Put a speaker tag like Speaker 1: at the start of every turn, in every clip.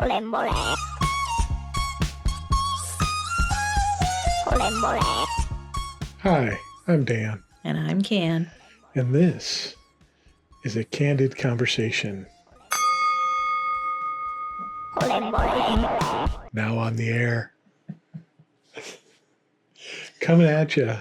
Speaker 1: Hi, I'm Dan.
Speaker 2: And I'm Can.
Speaker 1: And this is a Candid Conversation. Now on the air. Coming at you.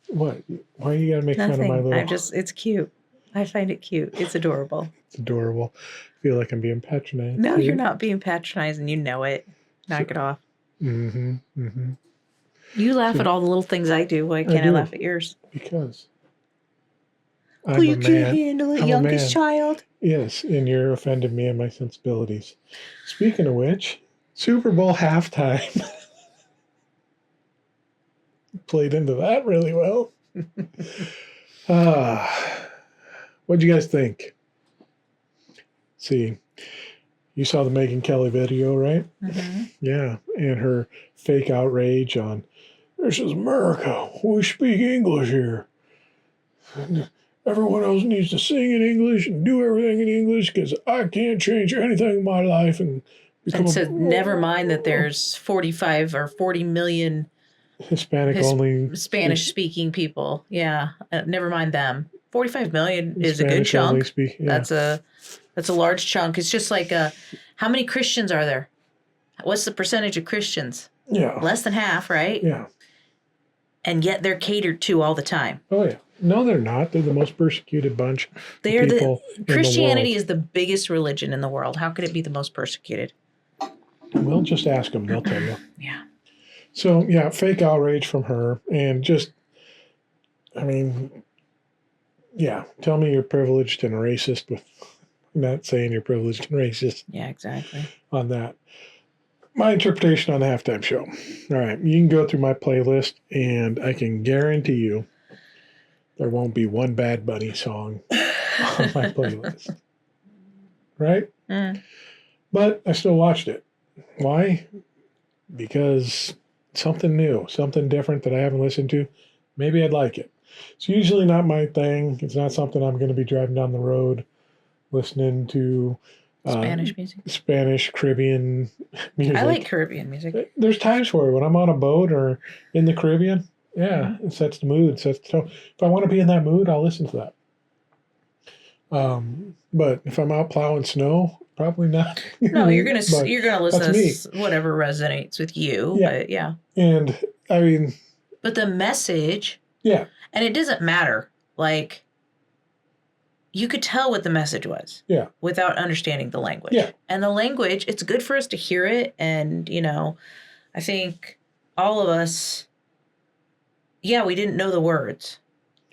Speaker 1: What? Why you gotta make fun of my little...
Speaker 2: It's cute. I find it cute. It's adorable.
Speaker 1: It's adorable. I feel like I'm being patronized.
Speaker 2: No, you're not being patronized and you know it. Knock it off.
Speaker 1: Mm-hmm. Mm-hmm.
Speaker 2: You laugh at all the little things I do. Why can't I laugh at yours?
Speaker 1: Because
Speaker 2: well, you can't handle it, youngest child.
Speaker 1: Yes, and you're offending me and my sensibilities. Speaking of which, Super Bowl halftime played into that really well. What'd you guys think? See, you saw the Megyn Kelly video, right?
Speaker 2: Mm-hmm.
Speaker 1: Yeah, and her fake outrage on, this is America. We speak English here. Everyone else needs to sing in English and do everything in English because I can't change anything in my life. And
Speaker 2: so never mind that there's 45 or 40 million
Speaker 1: Hispanic-only
Speaker 2: Spanish-speaking people. Yeah, never mind them. 45 million is a good chunk. That's a large chunk. It's just like how many Christians are there? What's the percentage of Christians?
Speaker 1: Yeah.
Speaker 2: Less than half, right?
Speaker 1: Yeah.
Speaker 2: And yet they're catered to all the time.
Speaker 1: Oh, yeah. No, they're not. They're the most persecuted bunch of people in
Speaker 2: Christianity
Speaker 1: the world.
Speaker 2: is the biggest religion in the world. How could it be the most persecuted?
Speaker 1: Well, just ask them. They'll tell you.
Speaker 2: Yeah.
Speaker 1: So, yeah, fake outrage from her. And just, I mean, yeah, tell me you're privileged and racist with not saying you're privileged and racist.
Speaker 2: Yeah, exactly.
Speaker 1: On that. My interpretation on the halftime show. All right, you can go through my playlist, and I can guarantee you there won't be one Bad Bunny song on my playlist. Right?
Speaker 2: Mm.
Speaker 1: But I still watched it. Why? Because something new, something different that I haven't listened to. Maybe I'd like it. It's usually not my thing. It's not something I'm going to be driving down the road listening to.
Speaker 2: Spanish music.
Speaker 1: Spanish, Caribbean music.
Speaker 2: I like Caribbean music.
Speaker 1: There's times for it. When I'm on a boat or in the Caribbean, yeah, it sets the mood, sets the tone. If I want to be in that mood, I'll listen to that. But if I'm out plowing snow, probably not.
Speaker 2: No, you're gonna listen to whatever resonates with you.
Speaker 1: Yeah.
Speaker 2: But yeah.
Speaker 1: And I mean.
Speaker 2: But the message.
Speaker 1: Yeah.
Speaker 2: And it doesn't matter. Like. You could tell what the message was.
Speaker 1: Yeah.
Speaker 2: Without understanding the language.
Speaker 1: Yeah.
Speaker 2: And the language, it's good for us to hear it. And, I think all of us, we didn't know the words.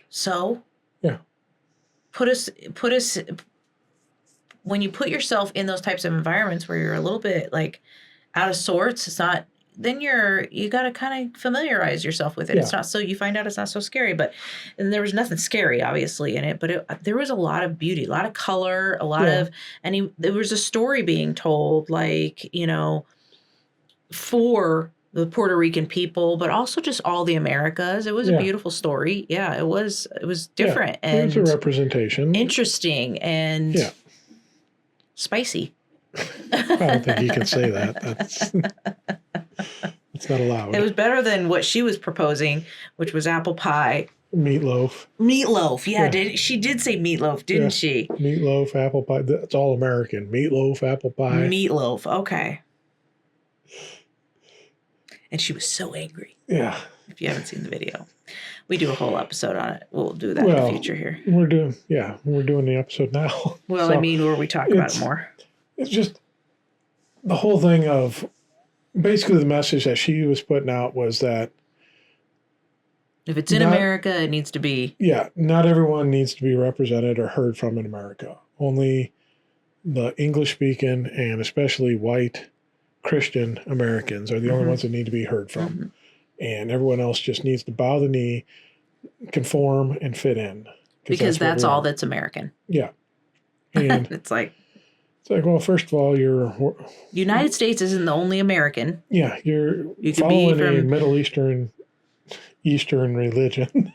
Speaker 2: So. Yeah. Put us, when you put yourself in those types of environments where you're a little bit like out of sorts, it's not, then you got to kind of familiarize yourself with it. Yeah. It's not so, you find out it's not so scary, and there was nothing scary obviously in it, but there was a lot of beauty, a lot of color, there was a story being told, like, for the Puerto Rican people, but also just all the Americas. It was a beautiful story. Yeah, it was different. Yeah,
Speaker 1: and it was a representation.
Speaker 2: Interesting and spicy.
Speaker 1: I don't think you can say that. It's not allowed.
Speaker 2: It was better than what she was proposing, which was apple pie.
Speaker 1: Meatloaf.
Speaker 2: Yeah. She did say meatloaf, didn't she?
Speaker 1: Meatloaf, apple pie. That's all American. Meatloaf, apple pie.
Speaker 2: Meatloaf. Okay. And she was so angry.
Speaker 1: Yeah.
Speaker 2: If you haven't seen the video. We do a whole episode on it. We'll do that in the future here.
Speaker 1: We're doing the episode now.
Speaker 2: Well, where we talk about it more.
Speaker 1: It's just the whole thing of basically the message that she was putting out was that
Speaker 2: if it's in America, it needs to be.
Speaker 1: Yeah, not everyone needs to be represented or heard from in America. Only the English-speaking and especially white Christian Americans are the only ones that need to be heard from. Mm-hmm. And everyone else just needs to bow the knee, conform, and fit in.
Speaker 2: Because that's all that's American.
Speaker 1: Yeah. And
Speaker 2: it's like,
Speaker 1: well, first of all,
Speaker 2: United States isn't the only American.
Speaker 1: Yeah, you following a Middle Eastern religion.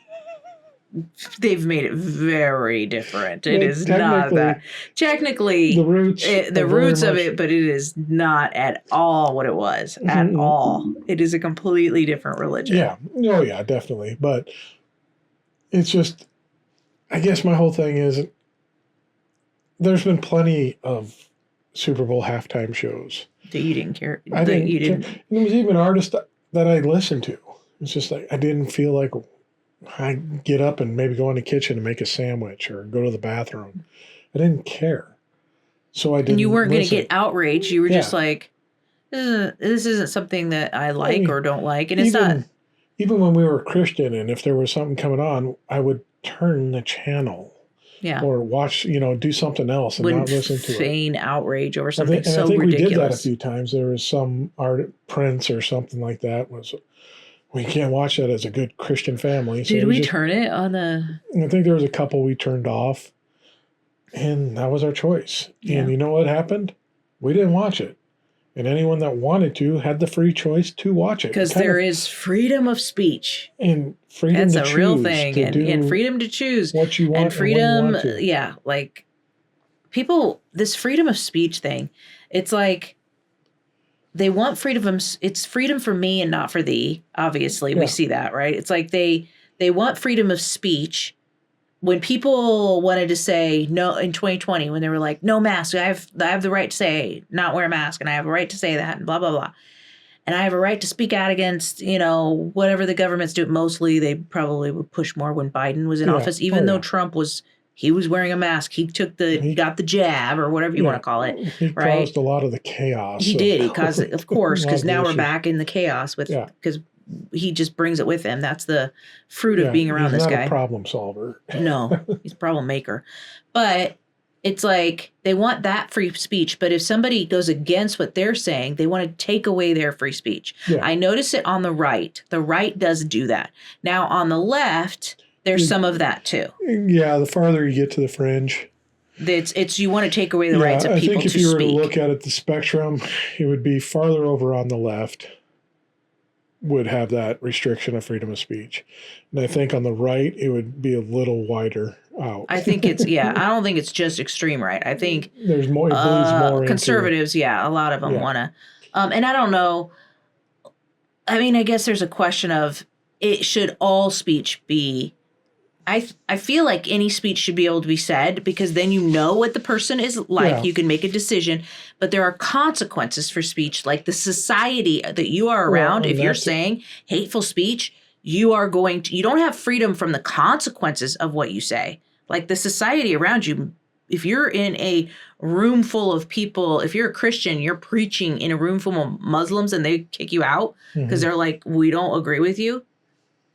Speaker 2: they've made it very different. It
Speaker 1: But
Speaker 2: is not that. Technically,
Speaker 1: the roots,
Speaker 2: the roots of it, but it is not at all what it was at all. It is a completely different religion.
Speaker 1: Yeah. Oh, yeah, definitely. But it's just, I guess my whole thing is there's been plenty of Super Bowl halftime shows
Speaker 2: That you didn't care.
Speaker 1: I didn't care. There was even artists that I listened to. It's just like I didn't feel like I get up and maybe go in the kitchen and make a sandwich or go to the bathroom. I didn't care. So I didn't.
Speaker 2: And you weren't going to
Speaker 1: listen.
Speaker 2: get outraged. You were just like, this isn't something that I like or don't like. And it's not.
Speaker 1: Even when we were Christian and if there was something coming on, I would turn the channel.
Speaker 2: Yeah.
Speaker 1: Or watch, do something else and not listen to it.
Speaker 2: Feign outrage over something
Speaker 1: I think
Speaker 2: ridiculous.
Speaker 1: we did that a few times. There was some Prince or something like that. We can't watch that as a good Christian family. So
Speaker 2: did we turn it on the?
Speaker 1: I think there was a couple we turned off, and that was our choice. Yeah. And you know what happened? We didn't watch it. And anyone that wanted to had the free choice to watch it.
Speaker 2: Because there is freedom of speech.
Speaker 1: And freedom
Speaker 2: That's
Speaker 1: to
Speaker 2: a
Speaker 1: choose.
Speaker 2: real thing. And freedom to choose.
Speaker 1: What you want
Speaker 2: and freedom,
Speaker 1: and when you want to.
Speaker 2: Yeah. Like, people, this freedom of speech thing, it's like they want freedom. It's freedom for me and not for thee. Obviously, we see that, right? It's like they want freedom of speech. When people wanted to say no in 2020, when they were like, no mask, I have the right to say not wear a mask, and I have a right to say that, and blah, blah, blah. And I have a right to speak out against, whatever the government's doing. Mostly they probably would push more when Biden was in office, even though Trump was wearing a mask. He got the jab or whatever you want to call it.
Speaker 1: He caused a lot of the chaos.
Speaker 2: He did. He caused it, of course, because now we're back in the chaos because he just brings it with him. That's the fruit of being around this guy.
Speaker 1: He's not a problem solver.
Speaker 2: No, he's a problem maker. But it's like they want that free speech. But if somebody goes against what they're saying, they want to take away their free speech. Yeah. I notice it on the right. The right does do that. Now, on the left, there's some of that too.
Speaker 1: Yeah, the farther you get to the fringe.
Speaker 2: It's you want to take away the rights of people to speak. I think if you were to
Speaker 1: look at it, the spectrum, it would be farther over on the left would have that restriction of freedom of speech. And I think on the right, it would be a little wider out.
Speaker 2: I think I don't think it's just extreme right. I think
Speaker 1: there's more, it bleeds more
Speaker 2: conservatives, a lot of them want to. And I don't know. I mean, I guess there's a question of should all speech be. I feel like any speech should be able to be said because then you know what the person is like. Yeah. You can make a decision. But there are consequences for speech, like the society that you are around. If you're saying hateful speech, you don't have freedom from the consequences of what you say. Like the society around you, if you're in a room full of people, if you're a Christian, you're preaching in a room full of Muslims and they kick you out because they're like, we don't agree with you.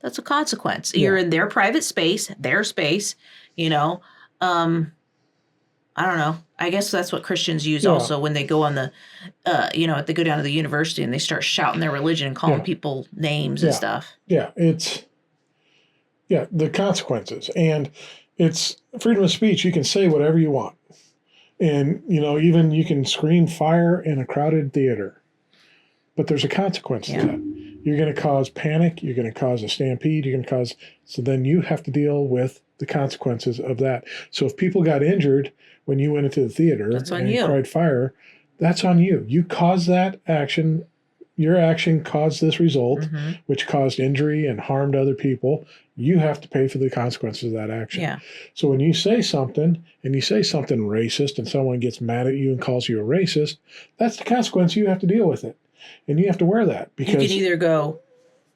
Speaker 2: That's a consequence. Yeah. You're in their private space, their space, I don't know. I guess that's what Christians use also when they go on the, they go down to the university and they start shouting their religion and calling people names and stuff.
Speaker 1: Yeah, the consequences. And it's freedom of speech. You can say whatever you want. And, even you can scream fire in a crowded theater. But there's a consequence to that. You're going to cause panic. You're going to cause a stampede. You're going to cause. So then you have to deal with the consequences of that. So if people got injured when you went into the theater and you cried fire, that's on you. You caused that action. Your action caused this result, which caused injury and harmed other people. You have to pay for the consequences of that action. Yeah. So when you say something and you say something racist and someone gets mad at you and calls you a racist, that's the consequence. You have to deal with it. And you have to wear that because
Speaker 2: you can either go,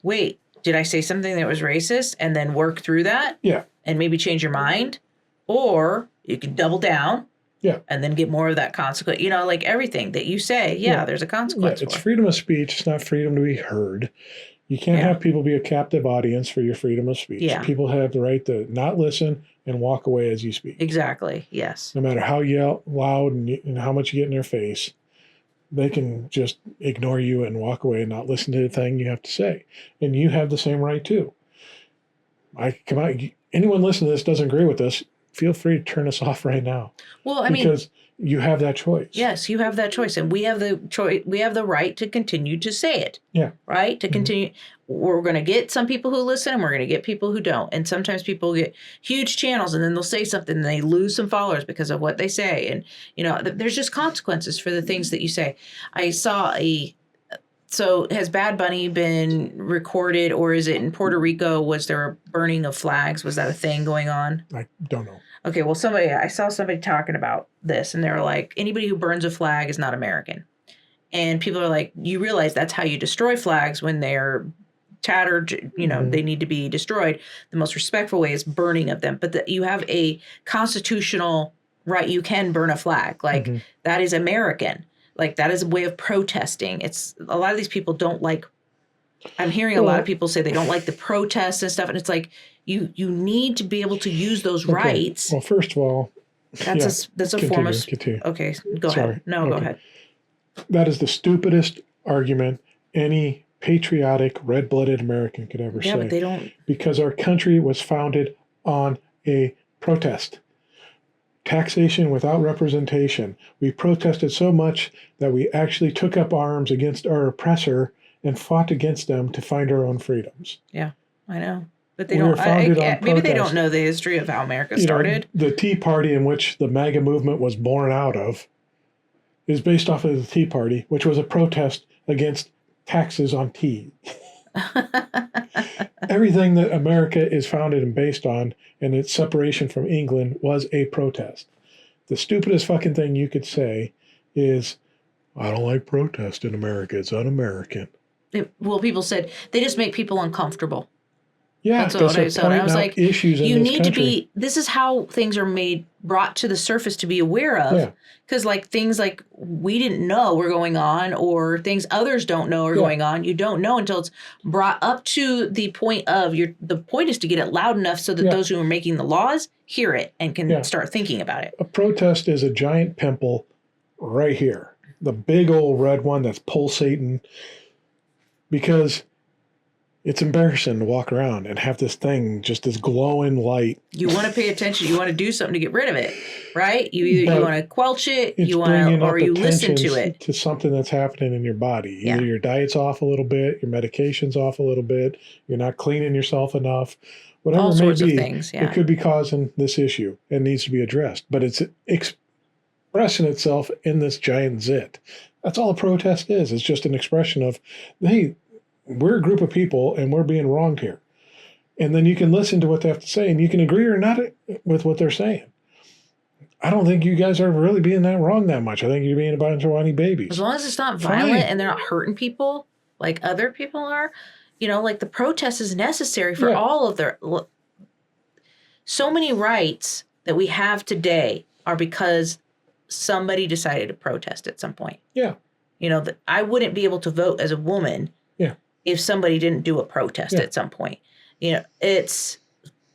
Speaker 2: wait, did I say something that was racist and then work through that?
Speaker 1: Yeah.
Speaker 2: And maybe change your mind, or you can double down.
Speaker 1: Yeah.
Speaker 2: And then get more of that consequence. Like everything that you say, there's a consequence.
Speaker 1: Yeah, it's freedom of speech. It's not freedom to be heard. You can't have people be a captive audience for your freedom of speech. Yeah. People have the right to not listen and walk away as you speak.
Speaker 2: Exactly. Yes.
Speaker 1: No matter how loud and how much you get in their face. They can just ignore you and walk away and not listen to the thing you have to say. And you have the same right too. Anyone listening to this doesn't agree with us, feel free to turn us off right now.
Speaker 2: Well, I mean,
Speaker 1: because you have that choice.
Speaker 2: Yes, you have that choice, and we have the choice. We have the right to continue to say it.
Speaker 1: Yeah.
Speaker 2: Right. To continue. We're going to get some people who listen, and we're going to get people who don't. And sometimes people get huge channels, and then they'll say something, and they lose some followers because of what they say. And there's just consequences for the things that you say. I saw So has Bad Bunny been recorded, or is it in Puerto Rico? Was there a burning of flags? Was that a thing going on?
Speaker 1: I don't know.
Speaker 2: Okay, well, I saw somebody talking about this, and they were like, anybody who burns a flag is not American. And people are like, you realize that's how you destroy flags when they're tattered, they need to be destroyed. The most respectful way is burning of them. But you have a constitutional right. You can burn a flag. Like, that is American. Like, that is a way of protesting. It's a lot of these people don't like. I'm hearing a lot of people say they don't like the protests and stuff. And it's like, you need to be able to use those rights.
Speaker 1: Well, first of all,
Speaker 2: that's a form of.
Speaker 1: Continue.
Speaker 2: Okay, go ahead. No, go ahead.
Speaker 1: That is the stupidest argument any patriotic, red-blooded American could ever say.
Speaker 2: Yeah, but they don't.
Speaker 1: Because our country was founded on a protest. Taxation without representation. We protested so much that we actually took up arms against our oppressor and fought against them to find our own freedoms.
Speaker 2: Yeah, I know. But they don't. Maybe they don't know the history of how America started.
Speaker 1: The Tea Party, in which the MAGA movement was born out of, is based off of the Tea Party, which was a protest against taxes on tea. Everything that America is founded and based on, and its separation from England, was a protest. The stupidest fucking thing you could say is, I don't like protest in America. It's un-American.
Speaker 2: People said they just make people uncomfortable.
Speaker 1: Yeah,
Speaker 2: that's what I said. I was like,
Speaker 1: you need
Speaker 2: to be. This is how things are brought to the surface to be aware of. Because things like we didn't know were going on, or things others don't know are going on. You don't know until it's brought up to the point of the point is to get it loud enough so that those who are making the laws hear it and can start thinking about it.
Speaker 1: A protest is a giant pimple right here, the big old red one that's pulsating, because it's embarrassing to walk around and have this thing, just this glowing light.
Speaker 2: You want to pay attention. You want to do something to get rid of it, right? You want to quelch it, you listen to it.
Speaker 1: To something that's happening in your body. Either your diet's off a little bit, your medication's off a little bit, you're not cleaning yourself enough. Whatever
Speaker 2: all
Speaker 1: it may
Speaker 2: sorts
Speaker 1: be,
Speaker 2: of things,
Speaker 1: it could be causing this issue and needs to be addressed. But it's expressing itself in this giant zit. That's all a protest is. It's just an expression of, hey, we're a group of people and we're being wronged here. And then you can listen to what they have to say and you can agree or not with what they're saying. I don't think you guys are really being that wrong that much. I think you're being a bunch of whiny babies.
Speaker 2: As long as it's not violent and they're not hurting people like other people are, the protest is necessary for all of their. So many rights that we have today are because somebody decided to protest at some point.
Speaker 1: Yeah.
Speaker 2: I wouldn't be able to vote as a woman if somebody didn't do a protest at some point. It's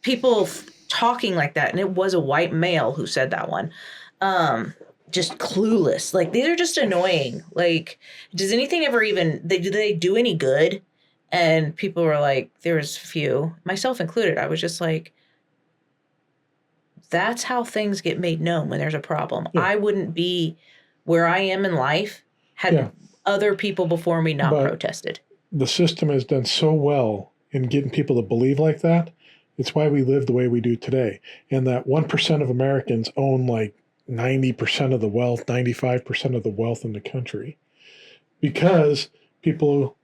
Speaker 2: people talking like that. And it was a white male who said that one. Just clueless. These are just annoying. Does anything ever do they do any good? And people were like, there was a few, myself included. I was just like, that's how things get made known when there's a problem. Yeah. I wouldn't be where I am in life had other people before me not protested.
Speaker 1: The system has done so well in getting people to believe like that. It's why we live the way we do today. And that 1% of Americans own 90% of the wealth, 95% of the wealth in the country. Because people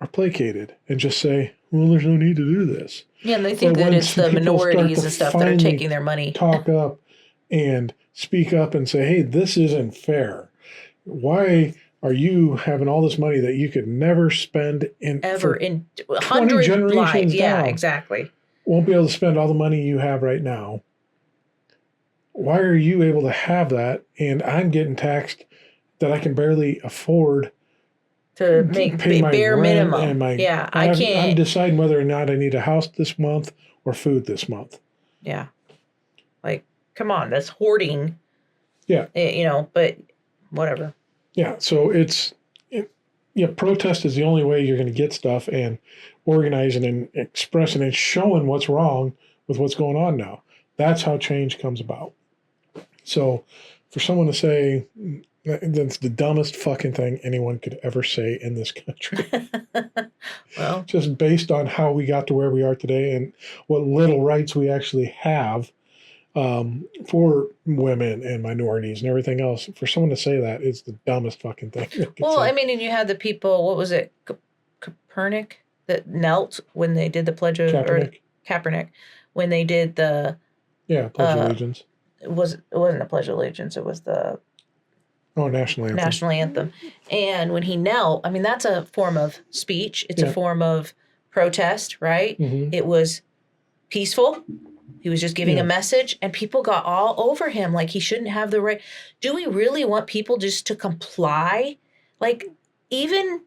Speaker 1: are placated and just say, well, there's no need to do this.
Speaker 2: Yeah, and they think that it's the minorities and stuff that are taking their money.
Speaker 1: Talk up and speak up and say, hey, this isn't fair. Why are you having all this money that you could never spend in
Speaker 2: 20
Speaker 1: generations
Speaker 2: lives? Yeah,
Speaker 1: down?
Speaker 2: Exactly.
Speaker 1: Won't be able to spend all the money you have right now. Why are you able to have that and I'm getting taxed that I can barely afford
Speaker 2: to pay my bare minimum?
Speaker 1: I can't. I'm deciding whether or not I need a house this month or food this month.
Speaker 2: Yeah. Come on, that's hoarding.
Speaker 1: Yeah.
Speaker 2: But whatever.
Speaker 1: Yeah, so protest is the only way you're going to get stuff, and organizing and expressing and showing what's wrong with what's going on now. That's how change comes about. So for someone to say that's the dumbest fucking thing anyone could ever say in this country,
Speaker 2: Well,
Speaker 1: just based on how we got to where we are today and what little rights we actually have for women and minorities and everything else, for someone to say that is the dumbest fucking thing.
Speaker 2: well, I mean, and you had the people, what was it, Copernic, that knelt when they did the Pledge of, or Kaepernick, when they did the
Speaker 1: Pledge of Allegiance.
Speaker 2: It wasn't a Pledge of Allegiance, it was the
Speaker 1: National Anthem.
Speaker 2: And when he knelt, I mean, that's a form of speech. It's a form of protest, right?
Speaker 1: Mm-hmm.
Speaker 2: It was peaceful. He was just giving a message, and people got all over him like he shouldn't have the right. Do we really want people just to comply? Like, even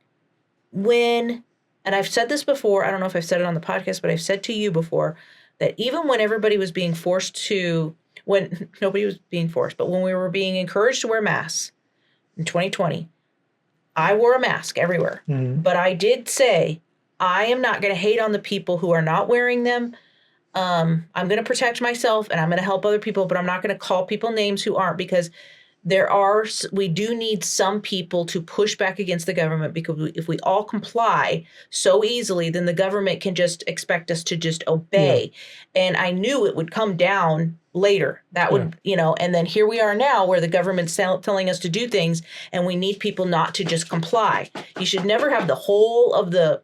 Speaker 2: when, and I've said this before, I don't know if I've said it on the podcast, but I've said to you before that even when everybody was being forced to, when nobody was being forced, but when we were being encouraged to wear masks in 2020, I wore a mask everywhere.
Speaker 1: Mm-hmm.
Speaker 2: But I did say, I am not going to hate on the people who are not wearing them. I'm going to protect myself and I'm going to help other people, but I'm not going to call people names who aren't, because we do need some people to push back against the government, because if we all comply so easily, then the government can just expect us to just obey. Yeah. And I knew it would come down later. That would, and then here we are now where the government's telling us to do things and we need people not to just comply. You should never have the whole of the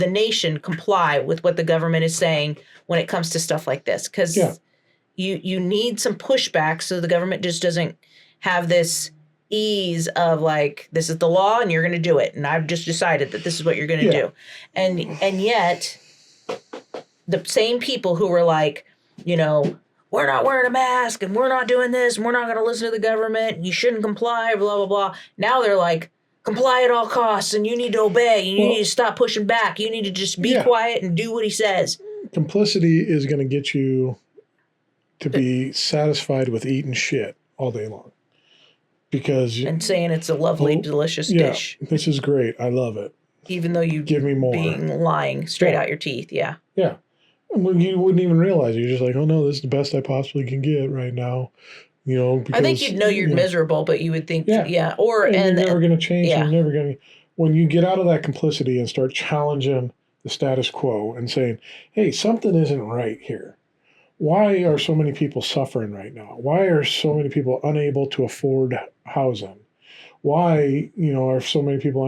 Speaker 2: nation comply with what the government is saying when it comes to stuff like this, because you need some pushback so the government just doesn't have this ease of like, this is the law and you're going to do it. And I've just decided that this is what you're going to do. And yet the same people who were like, we're not wearing a mask and we're not doing this and we're not going to listen to the government. You shouldn't comply, blah, blah, blah. Now they're like, comply at all costs and you need to obey. You need to stop pushing back. You need to just be quiet and do what he says.
Speaker 1: Complicity is going to get you to be satisfied with eating shit all day long. And
Speaker 2: saying it's a lovely, delicious dish.
Speaker 1: This is great. I love it.
Speaker 2: Even though you
Speaker 1: give me more,
Speaker 2: lying straight out your teeth. Yeah.
Speaker 1: Yeah. Well, you wouldn't even realize it. You're just like, oh no, this is the best I possibly can get right now. Because,
Speaker 2: I think you'd know you're miserable, but you would think, and
Speaker 1: you're never going to change. Yeah. You're never going to. When you get out of that complicity and start challenging the status quo and saying, hey, something isn't right here. Why are so many people suffering right now? Why are so many people unable to afford housing? Why, are so many people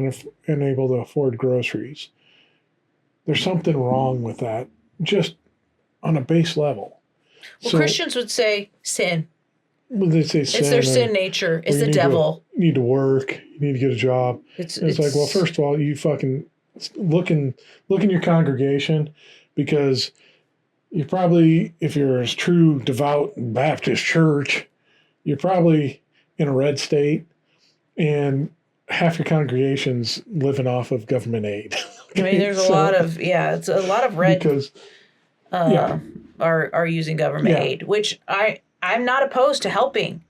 Speaker 1: unable to afford groceries? There's something wrong with that, just on a base level.
Speaker 2: Well, Christians would say sin.
Speaker 1: Well, they say sin.
Speaker 2: It's their sin nature. It's the devil.
Speaker 1: You need to work. You need to get a job. It's like, well, first of all, you fucking look in your congregation, because you probably, if you're a true devout Baptist church, you're probably in a red state, and half your congregation's living off of government aid.
Speaker 2: Okay? I mean, there's a lot of it's a lot of red
Speaker 1: because
Speaker 2: are using government aid, which I'm not opposed to helping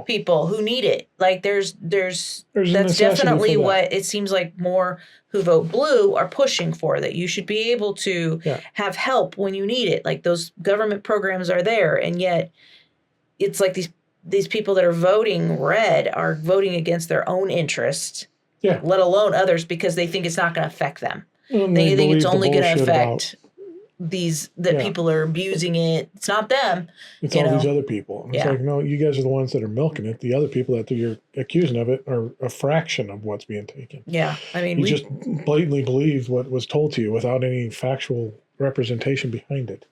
Speaker 2: people who need it. Like there's that's definitely what it seems like more who vote blue are pushing for, that you should be able to have help when you need it. Like those government programs are there, and yet it's like these people that are voting red are voting against their own interests, let alone others, because they think it's not going to affect them. They think it's only going to affect people are abusing it. It's not them.
Speaker 1: It's all these other people. And it's like, no, you guys are the ones that are milking it. The other people that you're accusing of it are a fraction of what's being taken.
Speaker 2: Yeah. I mean,
Speaker 1: you just blatantly believed what was told to you without any factual representation behind it.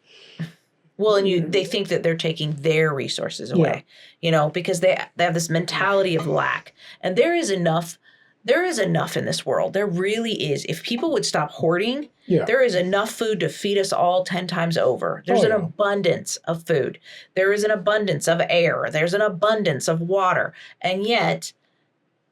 Speaker 2: Well, and they think that they're taking their resources away, because they have this mentality of lack. And there is enough in this world. There really is. If people would stop hoarding, there is enough food to feed us all 10 times over. There's an abundance of food. There is an abundance of air. There's an abundance of water. And yet,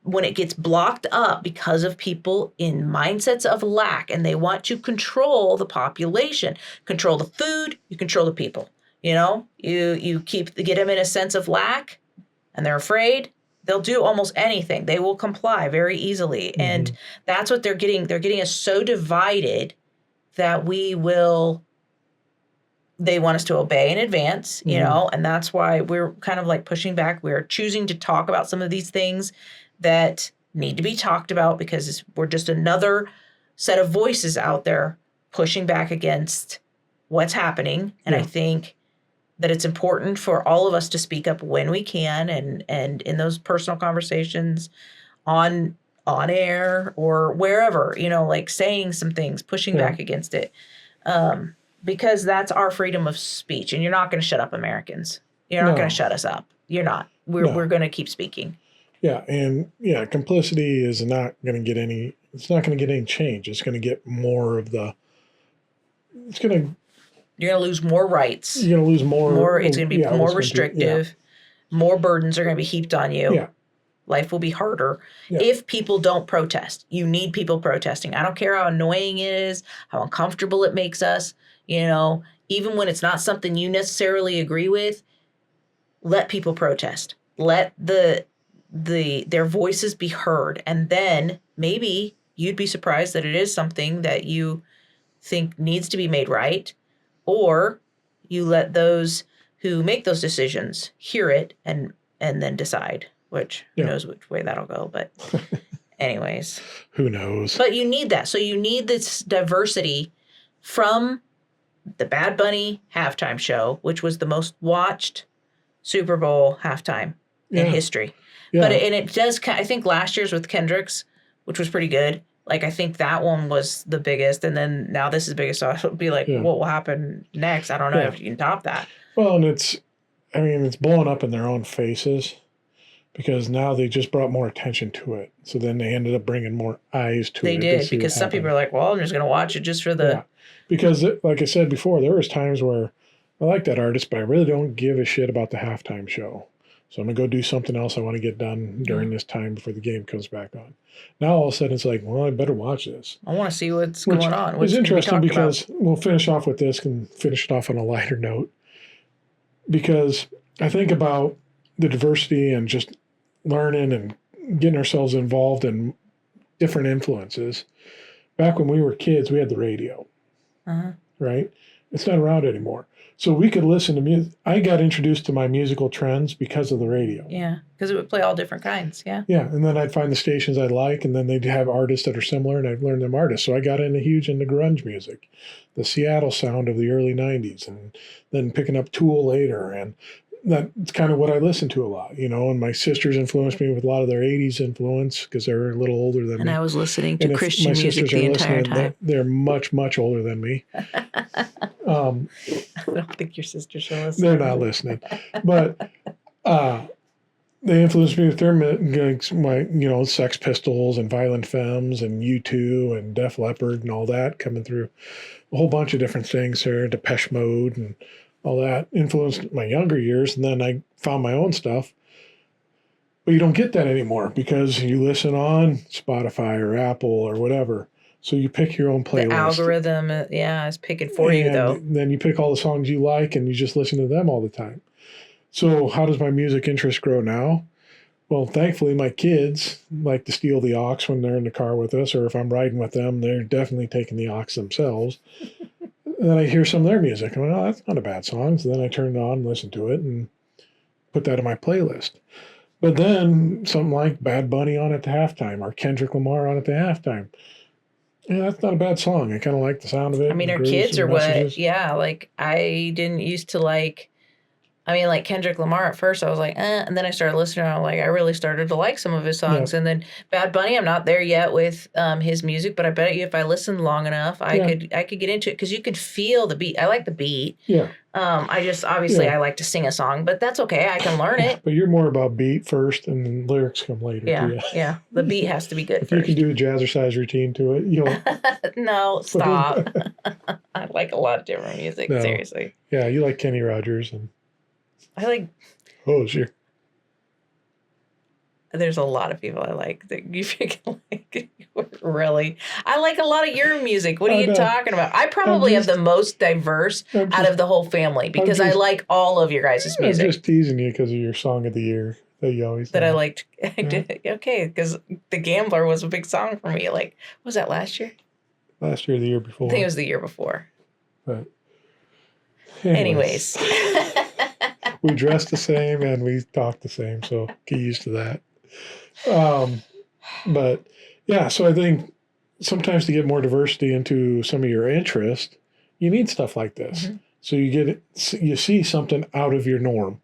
Speaker 2: when it gets blocked up because of people in mindsets of lack, and they want to control the population, control the food, you control the people. You get them in a sense of lack, and they're afraid. They'll do almost anything. They will comply very easily. Mm-hmm. And that's what they're getting. They're getting us so divided that we will they want us to obey in advance, you know, and that's why we're kind of like pushing back. We're choosing to talk about some of these things that need to be talked about because we're just another set of voices out there pushing back against what's happening. And I think that it's important for all of us to speak up when we can and in those personal conversations on air or wherever, you know, like saying some things, pushing back against it. Because that's our freedom of speech. And you're not going to shut up Americans. You're not going to shut us up. You're not. We're going to keep speaking.
Speaker 1: Yeah. And complicity is not going to get any, it's not going to get any change. It's going to get more of the, you're going to lose more rights. You're going to lose more.
Speaker 2: It's going to be more restrictive. More burdens are going to be heaped on you.
Speaker 1: Yeah.
Speaker 2: Life will be harder if people don't protest. You need people protesting. I don't care how annoying it is, how uncomfortable it makes us. You know, even when it's not something you necessarily agree with, let people protest. Let their voices be heard. And then maybe you'd be surprised that it is something that you think needs to be made right. Or you let those who make those decisions hear it and then decide, which who knows which way that'll go. But anyways.
Speaker 1: Who knows?
Speaker 2: But you need that. So you need this diversity from the Bad Bunny halftime show, which was the most watched Super Bowl halftime in history. Yeah. But it does, I think last year's with Kendrick's, which was pretty good. Like, I think that one was the biggest. And then now this is the biggest. So it'll be like, what will happen next? I don't know if you can top that.
Speaker 1: Well, and it's blowing up in their own faces because now they just brought more attention to it. So then they ended up bringing more eyes to it.
Speaker 2: They did, because some people are like, well, I'm just going to watch it just for the... Yeah.
Speaker 1: Because, like I said before, there was times where I like that artist, but I really don't give a shit about the halftime show. So I'm going to go do something else I want to get done during this time before the game comes back on. Now all of a sudden it's like, well, I better watch this.
Speaker 2: I want to see what's going on.
Speaker 1: It's interesting because we'll finish off with this and finish it off on a lighter note. Because I think about the diversity and just learning and getting ourselves involved in different influences. Back when we were kids, we had the radio. Right? It's not around anymore. So we could listen to music. I got introduced to my musical trends because of the radio.
Speaker 2: Yeah, because it would play all different kinds. Yeah.
Speaker 1: Yeah, and then I'd find the stations I'd like, and then they'd have artists that are similar, and I'd learn them artists. So I got huge into grunge music, the Seattle sound of the early 90s, and then picking up Tool later. And that's kind of what I listened to a lot, you know, and my sisters influenced me with a lot of their 80s influence because they're a little older than me.
Speaker 2: And I was listening to Christian music the entire time.
Speaker 1: They're much, much older than me.
Speaker 2: I don't think your sisters are listening.
Speaker 1: They're not listening. But they influenced me with their, Sex Pistols and Violent Femmes and U2 and Def Leppard and all that coming through. A whole bunch of different things there, Depeche Mode and all that influenced my younger years, and then I found my own stuff. But you don't get that anymore because you listen on Spotify or Apple or whatever. So you pick your own playlist.
Speaker 2: The algorithm, is picking for you, though.
Speaker 1: Then you pick all the songs you like, and you just listen to them all the time. So how does my music interest grow now? Well, thankfully, my kids like to steal the aux when they're in the car with us, or if I'm riding with them, they're definitely taking the aux themselves. And then I hear some of their music. I'm like, oh, that's not a bad song. So then I turn it on and listen to it and put that in my playlist. But then something like Bad Bunny on at the halftime or Kendrick Lamar on at the halftime. Yeah, that's not a bad song. I kind of like the sound of it.
Speaker 2: I mean, our kids are what, like I didn't used to like Kendrick Lamar at first, I was like, and then I started listening, and I really started to like some of his songs. Yeah. And then Bad Bunny, I'm not there yet with his music, but I bet you if I listened long enough, I could get into it because you could feel the beat. I like the beat.
Speaker 1: Yeah.
Speaker 2: I just, obviously, I like to sing a song, but that's okay. I can learn it.
Speaker 1: But you're more about beat first, and then lyrics come later.
Speaker 2: Yeah, yeah. The beat has to be good
Speaker 1: if
Speaker 2: first.
Speaker 1: You can do a jazzercise routine to it. You'll...
Speaker 2: No, stop. I like a lot of different music, seriously.
Speaker 1: Yeah, you like Kenny Rogers and...
Speaker 2: I like...
Speaker 1: Oh, sure.
Speaker 2: There's a lot of people I like that you like. Really? I like a lot of your music. What are you talking about? I probably have the most diverse out of the whole family because I like all of your guys' music.
Speaker 1: I'm just teasing you because of your song of the year that you always
Speaker 2: I liked. I did. Okay, because The Gambler was a big song for me. Like, was that last year?
Speaker 1: Last year or the year before?
Speaker 2: I think it was the year before.
Speaker 1: But
Speaker 2: Anyways.
Speaker 1: We dress the same and we talk the same, so get used to that. But yeah, so I think sometimes to get more diversity into some of your interest, you need stuff like this.
Speaker 2: Mm-hmm.
Speaker 1: So you see something out of your norm.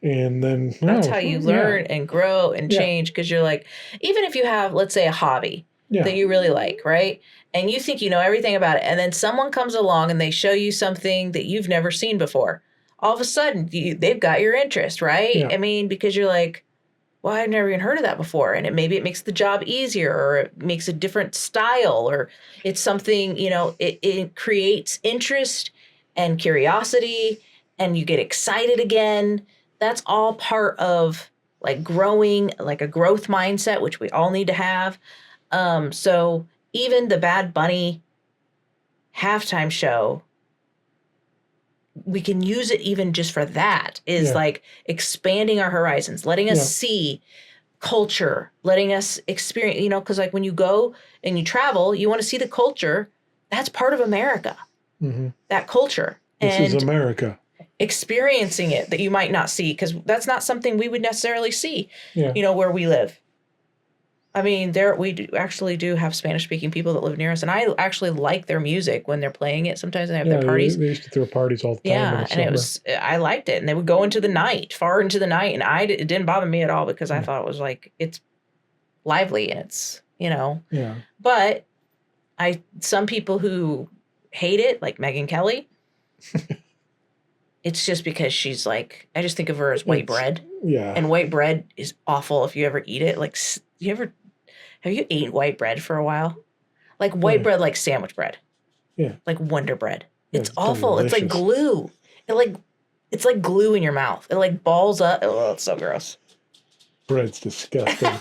Speaker 1: And then
Speaker 2: that's how you learn and grow and change, because you're like, even if you have, let's say, a hobby that you really like, right? And you think you know everything about it, and then someone comes along and they show you something that you've never seen before. All of a sudden, they've got your interest, right?
Speaker 1: Yeah.
Speaker 2: I mean, because you're like, well, I've never even heard of that before. And maybe it makes the job easier, or it makes a different style, or it's something, it creates interest and curiosity, and you get excited again. That's all part of like growing, like a growth mindset, which we all need to have. So even the Bad Bunny halftime show, we can use it even just for that, is like expanding our horizons, letting us see culture, letting us experience, because like when you go and you travel, you want to see the culture. That's part of America, that culture.
Speaker 1: This is America.
Speaker 2: Experiencing it that you might not see, because that's not something we would necessarily see, where we live. I mean, we actually do have Spanish-speaking people that live near us, and I actually like their music when they're playing it. Sometimes they have their parties.
Speaker 1: They used to throw parties all the time.
Speaker 2: Yeah, and I liked it, and they would go into the night, far into the night, and it didn't bother me at all, because I thought it was like, it's lively and it's,
Speaker 1: Yeah.
Speaker 2: But some people who hate it, like Megyn Kelly, it's just because she's like, I just think of her as white bread.
Speaker 1: Yeah.
Speaker 2: And white bread is awful if you ever eat it. Like, have you eaten white bread for a while? Like white bread, like sandwich bread.
Speaker 1: Yeah.
Speaker 2: Like Wonder Bread. It's awful.
Speaker 1: Delicious.
Speaker 2: It's like glue. It's like glue in your mouth. It like balls up. Oh, it's so gross.
Speaker 1: Bread's disgusting.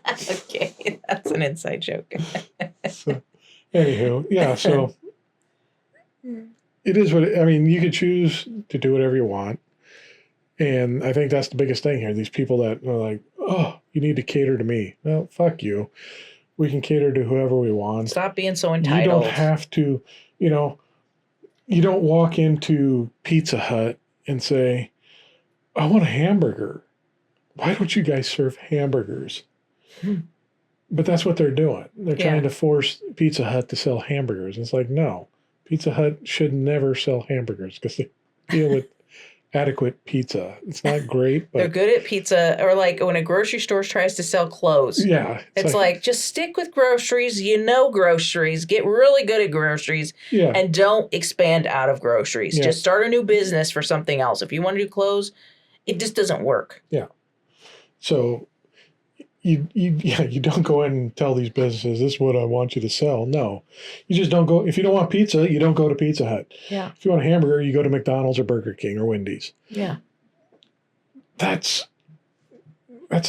Speaker 2: Okay, that's an inside joke.
Speaker 1: So, anywho, yeah, so it is you could choose to do whatever you want. And I think that's the biggest thing here. These people that are like, oh, you need to cater to me. Well, fuck you. We can cater to whoever we want.
Speaker 2: Stop being so entitled.
Speaker 1: You don't have to, you don't walk into Pizza Hut and say, I want a hamburger. Why don't you guys serve hamburgers? But that's what they're doing. They're trying to force Pizza Hut to sell hamburgers. And it's like, no, Pizza Hut should never sell hamburgers because they deal with adequate pizza. It's not great, but
Speaker 2: they're good at pizza. Or like when a grocery store tries to sell clothes.
Speaker 1: Yeah.
Speaker 2: It's like just stick with groceries. Groceries. Get really good at groceries.
Speaker 1: Yeah.
Speaker 2: And don't expand out of groceries. Just start a new business for something else. If you want to do clothes, it just doesn't work.
Speaker 1: Yeah. So you don't go in and tell these businesses, this is what I want you to sell. No. You just don't go. If you don't want pizza, you don't go to Pizza Hut.
Speaker 2: Yeah.
Speaker 1: If you want a hamburger, you go to McDonald's or Burger King or Wendy's.
Speaker 2: Yeah.
Speaker 1: That's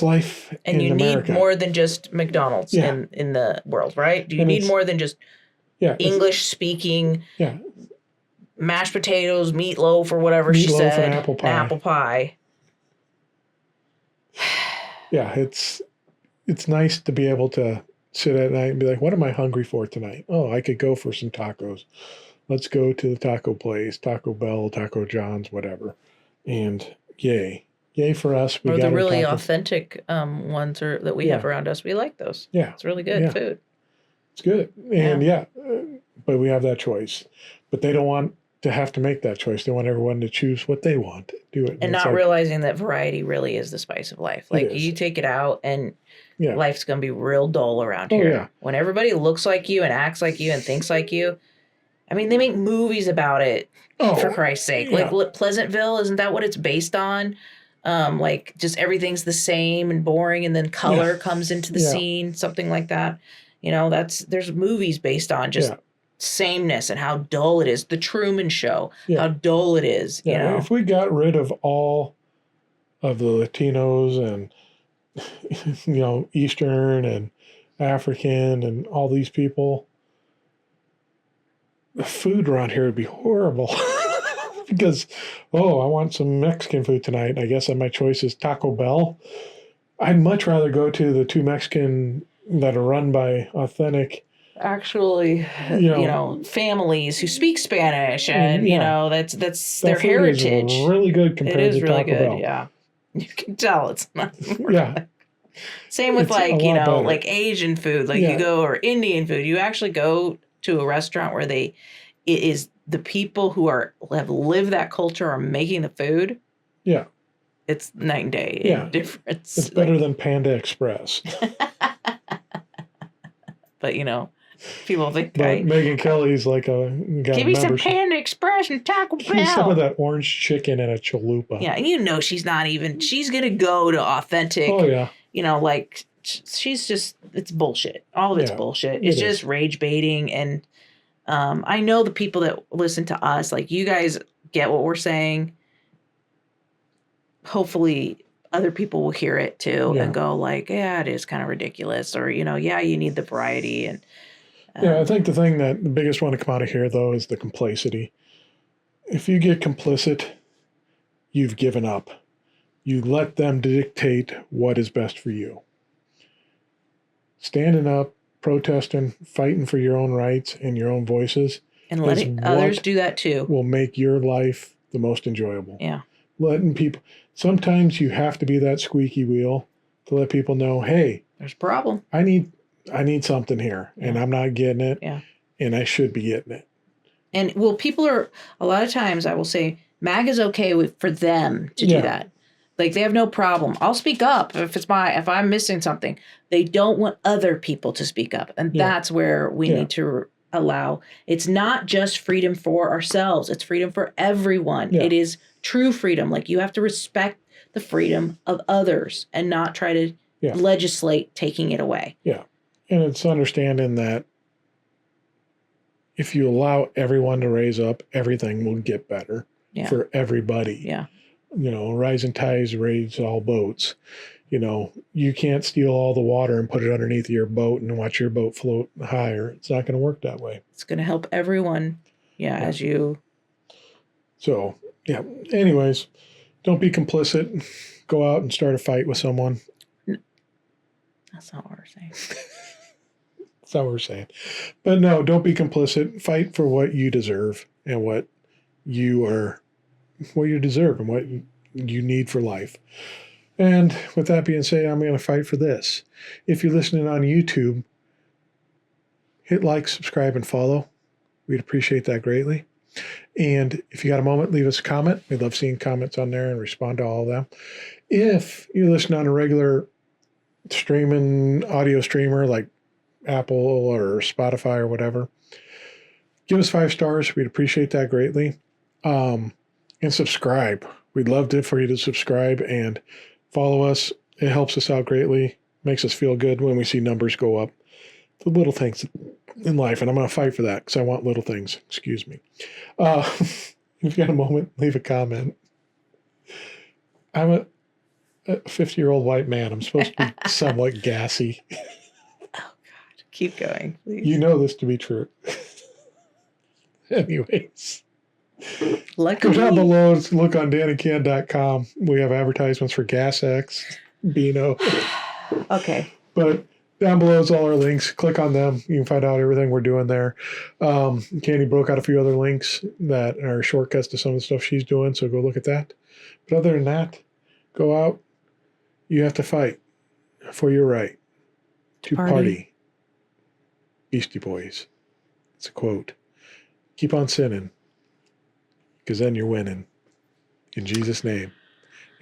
Speaker 1: life
Speaker 2: and
Speaker 1: in America.
Speaker 2: And you need more than just McDonald's in the world, right? Do you need more than just English speaking mashed potatoes, meatloaf, or whatever she said.
Speaker 1: And apple pie.
Speaker 2: Apple pie.
Speaker 1: Yeah, it's nice to be able to sit at night and be like, what am I hungry for tonight? Oh, I could go for some tacos. Let's go to the taco place, Taco Bell, Taco John's, whatever. And yay for us.
Speaker 2: We got the really authentic ones that we have around us. We like those.
Speaker 1: Yeah.
Speaker 2: It's really good food.
Speaker 1: It's good. And but we have that choice. But they don't want to have to make that choice. They want everyone to choose what they want. Do it.
Speaker 2: And not realizing that variety really is the spice of life. Like you take it out and life's going to be real dull around here.
Speaker 1: Yeah.
Speaker 2: When everybody looks like you and acts like you and thinks like you. I mean, they make movies about it, for Christ's sake.
Speaker 1: Yeah.
Speaker 2: Like Pleasantville, isn't that what it's based on? Like just everything's the same and boring, and then color comes into the scene, something like that. There's movies based on just sameness and how dull it is. The Truman Show, how dull it is.
Speaker 1: If we got rid of all of the Latinos and Eastern and African and all these people, the food around here would be horrible. Because, I want some Mexican food tonight. I guess my choice is Taco Bell. I'd much rather go to the two Mexican that are run by authentic
Speaker 2: actually, families who speak Spanish, and that's their heritage.
Speaker 1: Is really good
Speaker 2: It
Speaker 1: compared
Speaker 2: is
Speaker 1: to
Speaker 2: really
Speaker 1: Taco
Speaker 2: good.
Speaker 1: Bell.
Speaker 2: Yeah, you can tell it's not.
Speaker 1: Yeah.
Speaker 2: Same with
Speaker 1: It's a lot better.
Speaker 2: like Asian food, you go, or Indian food. You actually go to a restaurant where it is the people who have lived that culture are making the food.
Speaker 1: Yeah.
Speaker 2: It's night and day in difference.
Speaker 1: It's better than Panda Express.
Speaker 2: But people think.
Speaker 1: But Megyn Kelly's
Speaker 2: give me some Panda Express and Taco Bell.
Speaker 1: Give me some of that orange chicken and a chalupa.
Speaker 2: Yeah, and she's not even. She's gonna go to authentic.
Speaker 1: Oh yeah.
Speaker 2: She's just. It's bullshit. All of it's bullshit. It's just rage baiting, and I know the people that listen to us, you guys get what we're saying. Hopefully other people will hear it too and go yeah, it is kind of ridiculous, or, yeah, you need the variety. And
Speaker 1: I think the biggest one to come out of here though is the complacency. If you get complicit, you've given up. You let them dictate what is best for you. Standing up, protesting, fighting for your own rights and your own voices.
Speaker 2: And letting others do that too.
Speaker 1: Will make your life the most enjoyable.
Speaker 2: Yeah.
Speaker 1: Letting people, sometimes you have to be that squeaky wheel to let people know, hey,
Speaker 2: there's a problem.
Speaker 1: I need something here and I'm not getting it.
Speaker 2: Yeah.
Speaker 1: And I should be getting it. And
Speaker 2: people are, a lot of times I will say, MAG is okay for them to do that. They have no problem. I'll speak up if I'm missing something. They don't want other people to speak up. And that's where we need to allow. It's not just freedom for ourselves. It's freedom for everyone. It is true freedom. You have to respect the freedom of others and not try to legislate taking it away.
Speaker 1: Yeah. And it's understanding that if you allow everyone to raise up, everything will get better for everybody.
Speaker 2: Yeah.
Speaker 1: Rising tides raise all boats. You can't steal all the water and put it underneath your boat and watch your boat float higher. It's not going to work that way.
Speaker 2: It's going to help everyone. As you.
Speaker 1: So, anyways, don't be complicit. Go out and start a fight with someone.
Speaker 2: That's not what we're saying.
Speaker 1: That's not what we're saying. But no, don't be complicit. Fight for what you deserve and what you deserve and what you need for life. And with that being said, I'm going to fight for this. If you're listening on YouTube, hit like, subscribe, and follow. We'd appreciate that greatly. And if you got a moment, leave us a comment. We love seeing comments on there and respond to all of them. If you listen on a regular audio streamer like Apple or Spotify or whatever, give us 5 stars. We'd appreciate that greatly. And subscribe. We'd love for you to subscribe and follow us. It helps us out greatly. Makes us feel good when we see numbers go up. The little things in life, and I'm going to fight for that because I want little things. Excuse me. If you got a moment, leave a comment. I'm a 50-year-old white man. I'm supposed to be somewhat gassy.
Speaker 2: Oh, God. Keep going, please.
Speaker 1: You know this to be true. Anyways. Go down below. Look on DannyCan.com. We have advertisements for GasX, Beano.
Speaker 2: Okay.
Speaker 1: But down below is all our links. Click on them. You can find out everything we're doing there. Candy broke out a few other links that are shortcuts to some of the stuff she's doing, so go look at that. But other than that, go out. You have to fight for your right to party. Beastie Boys. It's a quote. Keep on sinning, because then you're winning. In Jesus' name,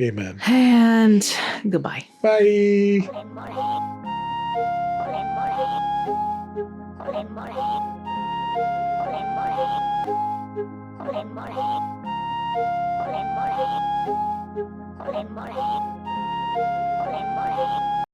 Speaker 1: amen.
Speaker 2: And goodbye.
Speaker 1: Bye.